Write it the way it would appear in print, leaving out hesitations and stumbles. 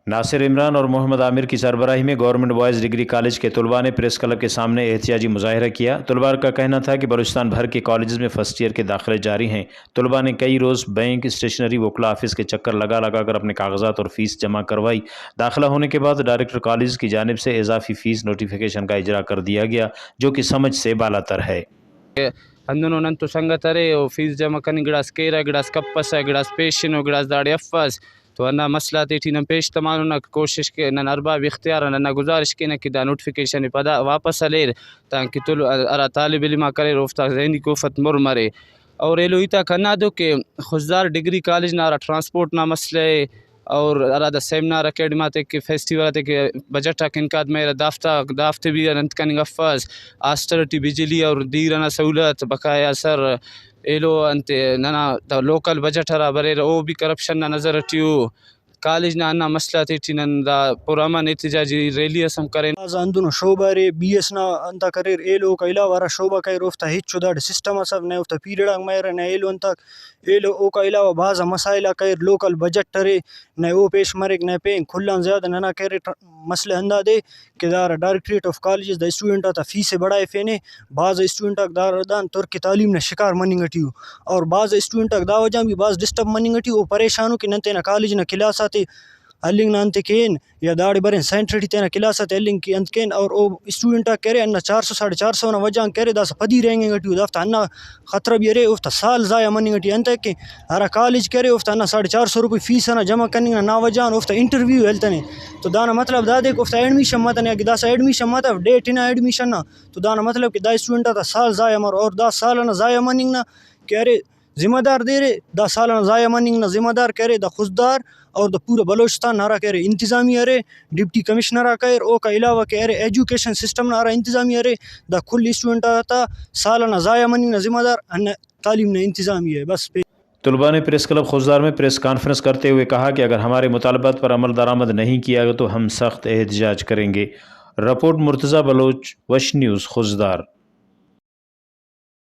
नासिर इमरान और मोहम्मद आमिर की सरबराही में गवर्नमेंट बॉयज़ डिग्री कॉलेज के तलबा ने प्रेस क्लब के सामने एहतिजाजी मुजाहरा किया। तलबा का कहना था कि बलूचिस्तान भर के कॉलेज में फर्स्ट ईयर के दाखिले जारी हैं। तलबा ने कई रोज़ बैंक, स्टेशनरी, वकला ऑफिस के चक्कर लगा लगा कर अपने कागजात और फ़ीस जमा करवाई। दाखिला होने के बाद डायरेक्टर कॉलेज की जानिब से इजाफी फ़ीस नोटिफिकेशन का इजरा कर दिया गया, जो कि समझ से बालातर है। అందులో నంతు సంగతరే ఓ ఫీజు జమ కని గిడాస్ కేరా గిడాస్ కప్పస గిడాస్ పేషినో గిడాస్ దాడి अफस तो अन्ना मसला तेठी न पेश तमानो न कोशिश के न अरबाब इख्तियार न गुजारिश के न कि दा नोटिफिकेशन पदा वापस लेर ताकि तुल अरा तालिब इल्म करे रोफ्ता ज़हनी कोफत मुर मरे और एलो इता कना दो के खुजदार डिग्री कॉलेज नारा ट्रांसपोर्ट ना मसले और अरादा सेमिनार अकेडमा ते के फेस्टिवल ते के बजट का इनकाद मेरा दाफ्ते भी अनंत कनिंग अफस आस्टरटी बिजली और दीराना सहूलत बकाया सर एलो अंते नना लोकल बजट हरा बरे ओ भी करप्शन ना नजर अटियो कॉलेज ना अन्ना मसला तेठी नंदा पुरामन एहतिजाजी रैली असम करें अंदुनो शोबारे बीएस ना अंता करेर एलो का इलावा शोबा का रोफ्ता हिच्चो दाड सिस्टम सब ने उफ्ता पीरियड मेरा ने एलो अंता एलो ओ का इलावा बाजा मसाइला कर लोकल बजट टरे ने ओ पेश मरे ने पे खुल्ला ज्यादा नना करे मसले अंदा दे कि दार directorate of colleges the student आता फीस से बढ़ाए फेने बाज स्टूडेंट दार दान तुर की तालीम ने शिकार मनिंगटियो और बाज स्टूडेंट दा वजह भी बाज डिस्टर्ब मनिंगटियो परेशानों कि नते ना कॉलेज ना क्लास आते अलिंग ना अंत केन या दाड़ी बरें सेंट्रिटी तेना क्लास आते अलिंग की अंत केन और ओ स्टूडेंट करे अन्ना 400 450 ना वजह करे दास पदी रहेंगे गटियो दाफ्ता अन्ना खतरा भी रे उफ्ता साल जाया मनिंगटी अंत के हरा कॉलेज करे उफ्ता अन्ना 450 रुपये फीस ना जमा करने ना वजह उफ्ता इंटरव्यू हेल्तने तो दाना मतलब दादे को उफ्ता एडमिशन मत ने कि दास एडमिशन मत डेट ना एडमिशन ना तो दाना मतलब कि दा स्टूडेंट आता साल जाया मर और 10 साल ना जाया मनिंग ना करे जिम्मेदार दे रे 10 साल ना जाया मनिंग ना जिम्मेदार करे दा खुददार और द पूरा बलोचिस्तान नारा कह रहे इंतज़ामी अरे डिप्टी कमिश्नर कर ओ का अलावा कह रहे एजुकेशन सिस्टम नारा इंतज़ामी अरे द खुल स्टूडेंट आता सालाना ज़ाया मनी न जिम्मेदार अन्न तालीम ने इंतज़ामी है बस। तलबा ने प्रेस क्लब खुजदार में प्रेस कॉन्फ्रेंस करते हुए कहा कि अगर हमारे मुतालबात पर अमल दरामद नहीं किया गया तो हम सख्त एहतजाज करेंगे। रिपोर्ट मुर्तज़ा बलोच, वश न्यूज़, खुजदार।